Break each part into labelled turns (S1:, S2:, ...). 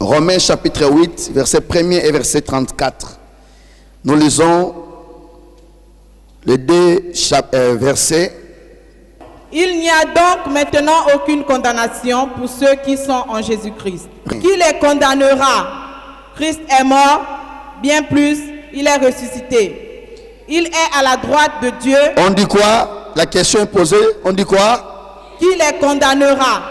S1: Romains chapitre 8, verset 1er et verset 34. Nous lisons les deux versets.
S2: Il n'y a donc maintenant aucune condamnation pour ceux qui sont en Jésus-Christ. Qui les condamnera? Christ est mort, bien plus, il est ressuscité. Il est à la droite de Dieu.
S1: On dit quoi? La question est posée. On dit quoi?
S2: Qui les condamnera?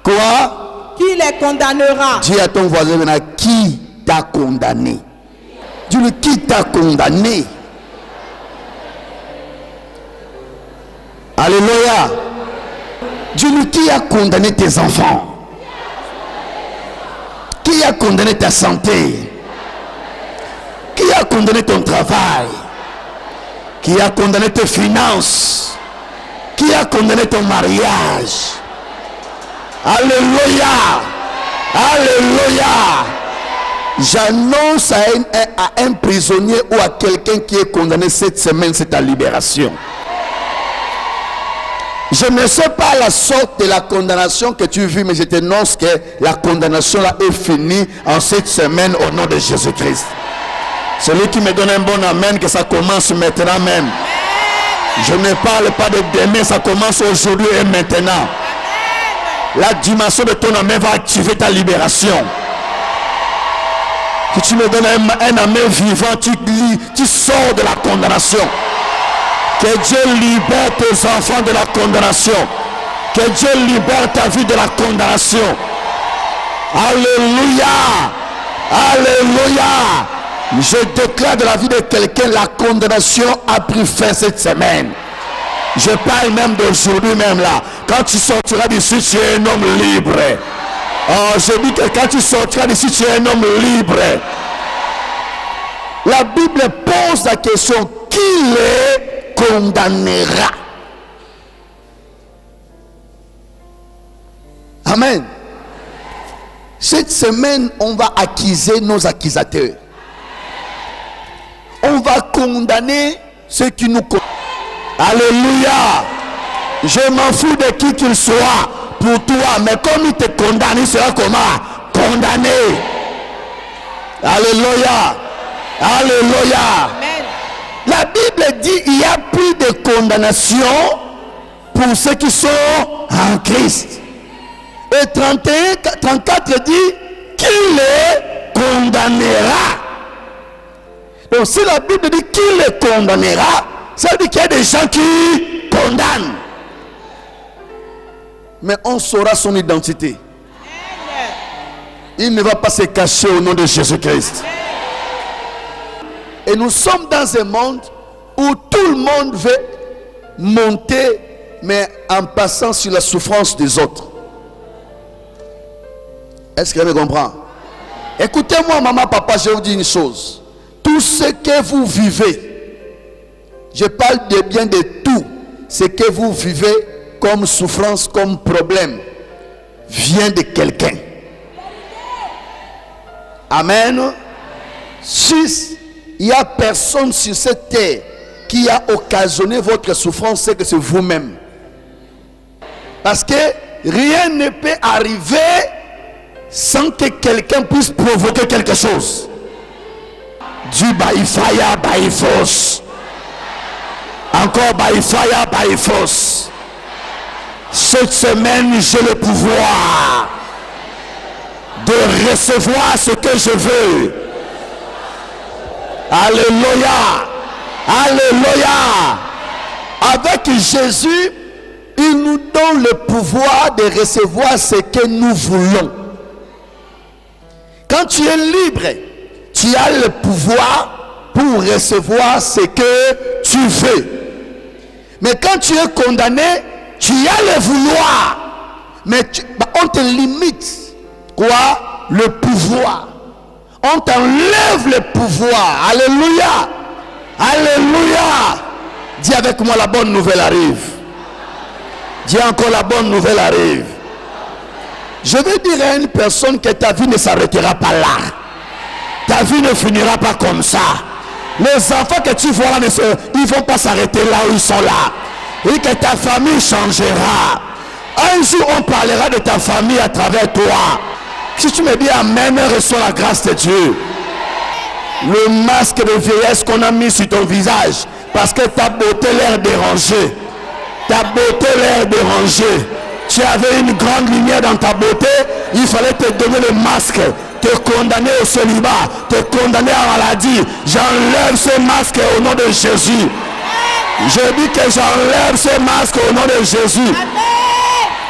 S1: Quoi?
S2: Qui les condamnera?
S1: Dis à ton voisin maintenant, qui t'a condamné? Dis-lui, qui t'a condamné? Alléluia. Dis-lui, qui a condamné tes enfants? Qui a condamné ta santé? Qui a condamné ton travail? Qui a condamné tes finances? Qui a condamné ton mariage? Alléluia. Alléluia. J'annonce à un prisonnier ou à quelqu'un qui est condamné cette semaine, c'est ta libération. Je ne sais pas la sorte de la condamnation que tu vis, mais je t'annonce que la condamnation là est finie en cette semaine au nom de Jésus-Christ. Celui qui me donne un bon amen, que ça commence maintenant même. Je ne parle pas de demain, ça commence aujourd'hui et maintenant. La dimension de ton amen va activer ta libération. Si tu me donnes un amen vivant, tu sors de la condamnation. Que Dieu libère tes enfants de la condamnation. Que Dieu libère ta vie de la condamnation. Alléluia. Alléluia. Je déclare de la vie de quelqu'un, la condamnation a pris fin cette semaine. Je parle même d'aujourd'hui même là. Quand tu sortiras d'ici, tu es un homme libre. Oh, je dis que quand tu sortiras d'ici, tu es un homme libre. La Bible pose la question, qui les condamnera? Amen. Cette semaine, on va accuser nos accusateurs. On va condamner ceux qui nous condamnent. Alléluia. Je m'en fous de qui qu'il soit pour toi, mais comme il te condamne, il sera comment? Condamné. Alléluia. Alléluia.
S2: Amen.
S1: La Bible dit il n'y a plus de condamnation pour ceux qui sont en Christ. Et 34 dit qui les condamnera. Donc si la Bible dit qui les condamnera, ça veut dire qu'il y a des gens qui condamnent. Mais on saura son identité. Il ne va pas se cacher au nom de Jésus-Christ. Et nous sommes dans un monde où tout le monde veut monter, mais en passant sur la souffrance des autres. Est-ce que vous comprenez? Écoutez-moi, maman, papa, je vous dis une chose. Tout ce que vous vivez, je parle de bien de tout, ce que vous vivez comme souffrance, comme problème, vient de quelqu'un. Amen. Si il n'y a personne sur cette terre qui a occasionné votre souffrance, c'est que c'est vous-même. Parce que rien ne peut arriver sans que quelqu'un puisse provoquer quelque chose. Du by fire, by force. Encore by fire, by force. Cette semaine, j'ai le pouvoir de recevoir ce que je veux. Alléluia. Alléluia. Avec Jésus, il nous donne le pouvoir de recevoir ce que nous voulons. Quand tu es libre, tu as le pouvoir pour recevoir ce que tu veux. Mais quand tu es condamné, tu as le vouloir. Mais on te limite. Quoi? Le pouvoir. On t'enlève le pouvoir. Alléluia. Alléluia. Dis avec moi, la bonne nouvelle arrive. Dis encore, la bonne nouvelle arrive. Je veux dire à une personne que ta vie ne s'arrêtera pas là. Ta vie ne finira pas comme ça. Les enfants que tu vois là, ils ne vont pas s'arrêter là où ils sont là. Et que ta famille changera. Un jour, on parlera de ta famille à travers toi. Si tu me dis amen, reçois la grâce de Dieu. Le masque de vieillesse qu'on a mis sur ton visage, parce que ta beauté l'air dérangée. Ta beauté l'air dérangée. Tu avais une grande lumière dans ta beauté, il fallait te donner le masque, te condamner au célibat, te condamner à la maladie. J'enlève ce masque au nom de Jésus. Je dis que j'enlève ce masque au nom de Jésus.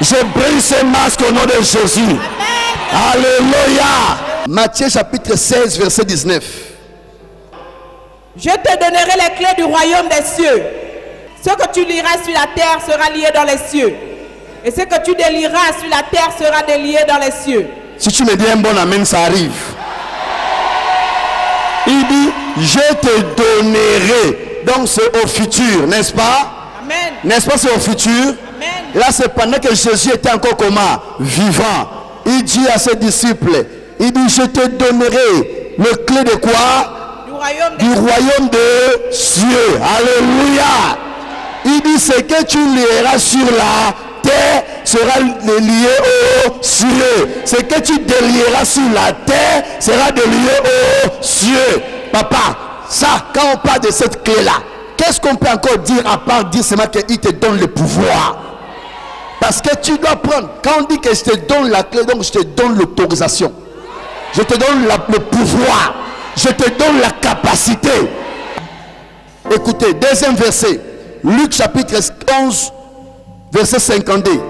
S1: Je brise ce masque au nom de Jésus. Alléluia. Matthieu chapitre 16 verset 19.
S2: Je te donnerai les clés du royaume des cieux. Ce que tu liras sur la terre sera lié dans les cieux. Et ce que tu délieras sur la terre sera délié dans les cieux.
S1: Si tu me dis un bon amen, ça arrive. Il dit, je te donnerai. Donc c'est au futur, n'est-ce pas?
S2: Amen.
S1: N'est-ce pas, c'est au futur?
S2: Amen.
S1: Là, c'est pendant que Jésus était encore comment? Vivant. Il dit à ses disciples, il dit, je te donnerai le clé de quoi? Du royaume des cieux. Alléluia. Il dit, ce que tu lieras sur la terre sera lié aux cieux. Ce que tu délieras sur la terre sera délié aux cieux. Papa, ça, quand on parle de cette clé-là, qu'est-ce qu'on peut encore dire à part dire seulement qu'il te donne le pouvoir? Parce que tu dois prendre, quand on dit que je te donne la clé, donc je te donne l'autorisation. Je te donne le pouvoir. Je te donne la capacité. Écoutez, deuxième verset. Luc chapitre 11, verset 52.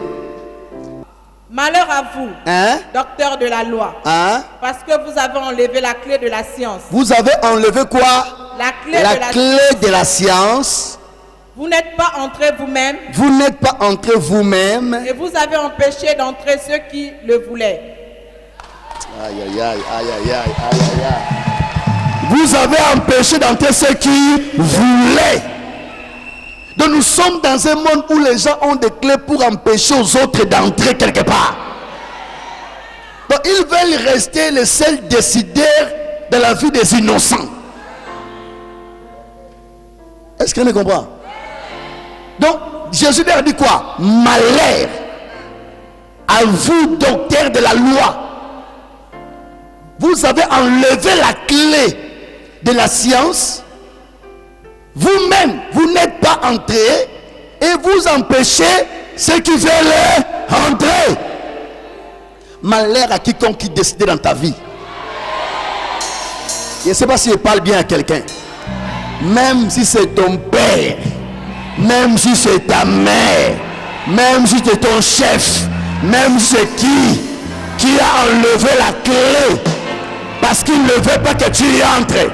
S2: Malheur à vous,
S1: Hein?
S2: docteur de la loi,
S1: Hein?
S2: parce que vous avez enlevé la clé de la science.
S1: Vous avez enlevé quoi?
S2: La clé
S1: de la science.
S2: Vous n'êtes pas entré vous-même.
S1: Vous n'êtes pas entré vous-même.
S2: Et vous avez empêché d'entrer ceux qui le voulaient.
S1: Aïe, aïe, aïe, aïe, aïe, aïe, aïe, aïe. Vous avez empêché d'entrer ceux qui voulaient. Donc nous sommes dans un monde où les gens ont des clés pour empêcher aux autres d'entrer quelque part. Donc ils veulent rester les seuls décideurs de la vie des innocents. Est-ce qu'on me comprend? Donc Jésus leur dit quoi? Malheur à vous, docteurs de la loi. Vous avez enlevé la clé de la science. Vous-même, vous n'êtes pas entrés et vous empêchez ceux qui veulent entrer. Malheur à quiconque qui décide dans ta vie. Je ne sais pas si je parle bien à quelqu'un. Même si c'est ton père, même si c'est ta mère, même si c'est ton chef, même si c'est qui a enlevé la clé parce qu'il ne veut pas que tu y entres.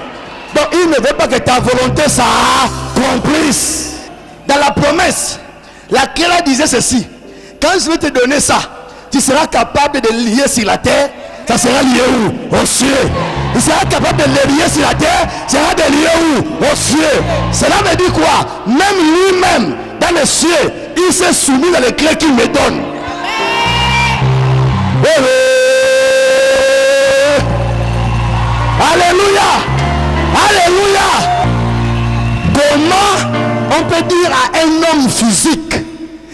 S1: Donc il ne veut pas que ta volonté s'accomplisse. Dans la promesse, la clé là disait ceci: quand je vais te donner ça, tu seras capable de lier sur la terre. Ça sera lié où? Aux cieux. Il sera capable de le lier sur la terre. Ça sera de lier où? Aux cieux. Cela veut dire quoi? Même lui-même, dans les cieux, il s'est soumis dans les clés qu'il me donne. Alléluia. Alléluia. Comment on peut dire à un homme physique,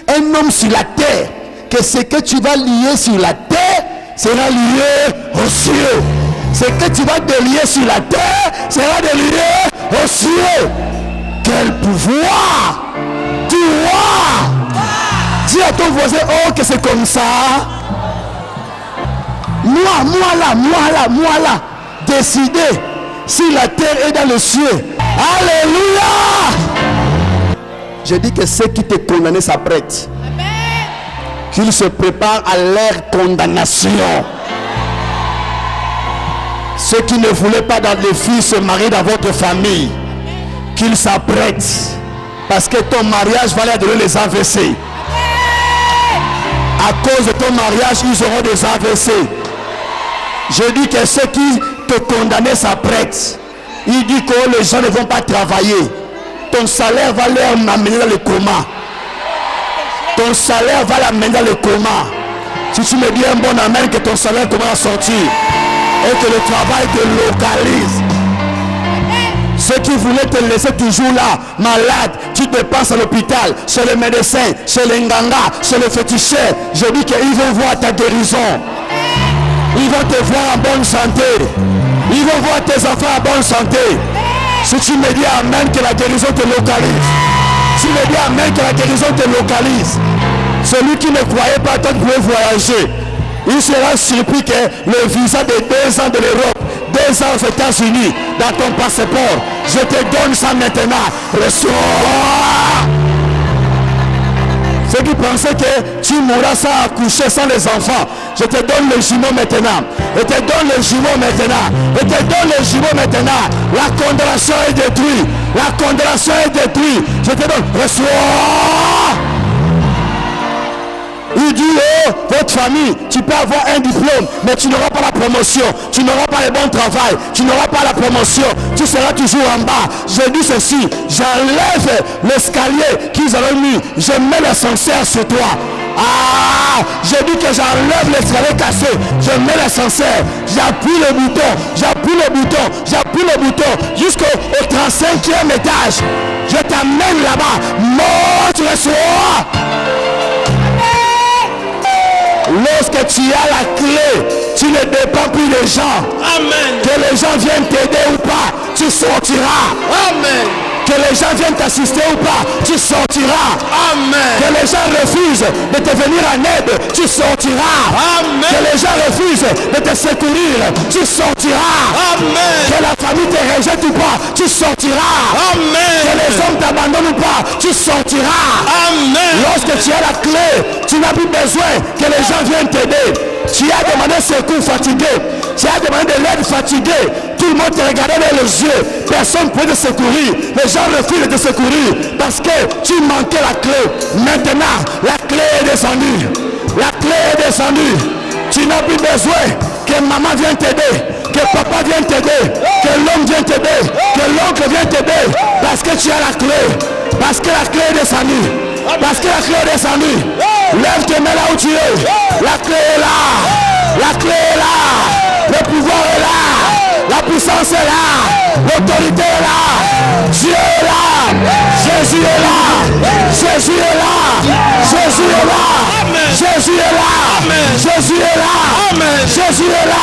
S1: un homme sur la terre, que ce que tu vas lier sur la terre sera lié aux cieux? Ce que tu vas délier sur la terre sera délié aux cieux. Quel pouvoir! Tu vois? Dis à ton voisin, oh, que c'est comme ça. Moi là, décidez si la terre est dans le ciel. Alléluia. Je dis que ceux qui te condamnent s'apprêtent. Qu'ils se préparent à leur condamnation. Ceux qui ne voulaient pas dans les filles se marier dans votre famille, qu'ils s'apprêtent. Parce que ton mariage va leur donner les AVC. À cause de ton mariage, ils auront des AVC. Je dis que ceux qui te condamnent s'apprêtent. Il dit que les gens ne vont pas travailler. Ton salaire va leur amener dans le coma. Ton salaire va l'amener dans le coma. Si tu me dis un bon amen, que ton salaire commence à sortir. Et que le travail te localise. Ceux qui voulaient te laisser toujours là, malade, tu te passes à l'hôpital, chez le médecin, chez les nganga, chez le féticheur. Je dis qu'ils vont voir ta guérison. Ils vont te voir en bonne santé. Ils vont voir tes enfants en bonne santé. Si tu me dis amen, que la guérison te localise. Si tu me dis amen, que la guérison te localise. Celui qui ne croyait pas toi pouvait voyager, il sera surpris que le visa de 2 ans de l'Europe, 2 ans aux États-Unis, dans ton passeport, je te donne ça maintenant. Reçois. Ceux qui pensaient que tu mourras sans accoucher, sans les enfants, je te donne le jumeau maintenant. Je te donne le jumeau maintenant. Je te donne le jumeau maintenant. La condamnation est détruite. La condamnation est détruite. Je te donne. Reçois. Il dit, oh, votre famille, tu peux avoir un diplôme, mais tu n'auras pas la promotion, tu n'auras pas le bon travail, tu n'auras pas la promotion, tu seras toujours en bas. Je dis ceci, j'enlève l'escalier qu'ils avaient mis, je mets l'ascenseur sur toi. Ah, je dis que j'enlève l'escalier cassé, je mets l'ascenseur, j'appuie le bouton, j'appuie le bouton, j'appuie le bouton, jusqu'au 35e étage. Je t'amène là-bas, mort, tu reçois. Lorsque tu as la clé, tu ne dépends plus des gens.
S3: Amen.
S1: Que les gens viennent t'aider ou pas, tu sortiras.
S3: Amen.
S1: Que les gens viennent t'assister ou pas, tu sortiras.
S3: Amen.
S1: Que les gens refusent de te venir en aide, tu sortiras.
S3: Amen.
S1: Que les gens refusent de te secourir, tu sortiras.
S3: Amen.
S1: Que la famille te rejette ou pas, tu sortiras.
S3: Amen.
S1: Que les hommes t'abandonnent ou pas, tu sortiras.
S3: Amen.
S1: Lorsque tu as la clé, tu n'as plus besoin que les gens viennent t'aider. Tu as demandé secours fatigué. Tu as demandé de l'aide fatigué. Tout le monde te regardait dans les yeux. Personne ne pouvait te secourir. Les gens refusent de te secourir parce que tu manquais la clé. Maintenant, la clé est descendue. La clé est descendue. Tu n'as plus besoin que maman vienne t'aider, que papa vienne t'aider, que l'homme vienne t'aider, que l'oncle vienne t'aider. Parce que tu as la clé. Parce que la clé est descendue. Parce que la clé est descendue. Lève tes mains là où tu es. La clé est là. La clé est là. Le pouvoir est là. La puissance est là. L'autorité est là. Dieu est là. Jésus est là. Jésus est là. Jésus est là. Jésus est là. Jésus est là. Jésus est là.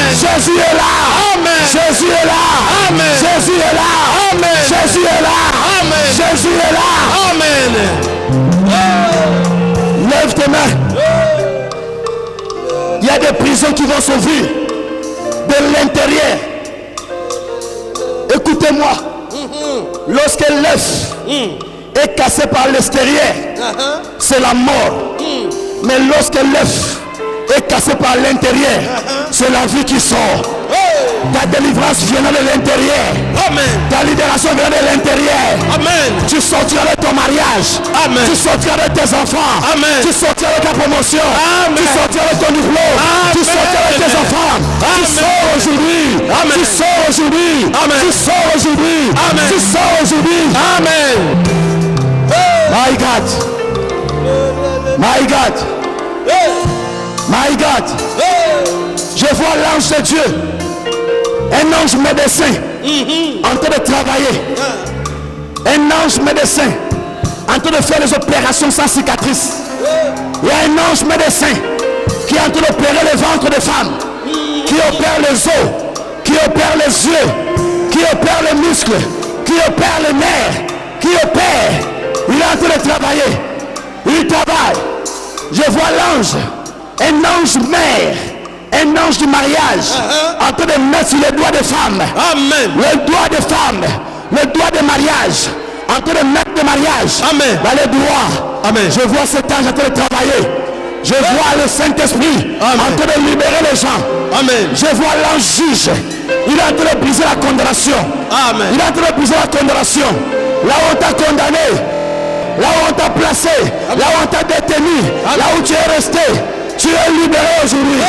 S1: Jésus est là. Jésus est là. Jésus est là. Jésus est là. Jésus est là. Lève tes mains. Il y a des prisons qui vont s'ouvrir de l'intérieur. Écoutez-moi. Lorsque l'œuf est cassé par l'extérieur, c'est la mort. Mais lorsque l'œuf est cassé par l'intérieur, c'est la vie qui sort. Ta délivrance viendra de l'intérieur. Ta libération viendra de l'intérieur. Tu sortiras de ton mariage. Tu sortiras de tes enfants. Tu sortiras de ta promotion. Tu sortiras de ton diplôme. Tu sortiras de tes enfants. Tu sors aujourd'hui. Tu sors aujourd'hui. Tu sors aujourd'hui. Tu sors aujourd'hui. Amen. My God. My God. My God. Je vois l'ange de Dieu. Un ange médecin en train de travailler. Un ange médecin en train de faire les opérations sans cicatrice. Il y a un ange médecin qui est en train d'opérer le ventre des femmes, qui opère les os, qui opère les yeux, qui opère les muscles, qui opère les nerfs, qui opère. Il est en train de travailler. Il travaille. Je vois l'ange, un ange mère, un ange du mariage, en train de mettre sur les doigts des femmes.
S3: Amen.
S1: Le doigt des femmes, le doigt de mariage, en train de mettre le mariage dans les doigts.
S3: Amen.
S1: Je vois cet ange en train de travailler. Je vois le Saint-Esprit en train de libérer les gens.
S3: Amen.
S1: Je vois l'ange juge. Il est en train de briser la condamnation.
S3: Amen.
S1: Il est en train de briser la condamnation. Là où on t'a condamné, là où on t'a placé, là où on t'a détenu, là où tu es resté, tu es libéré aujourd'hui.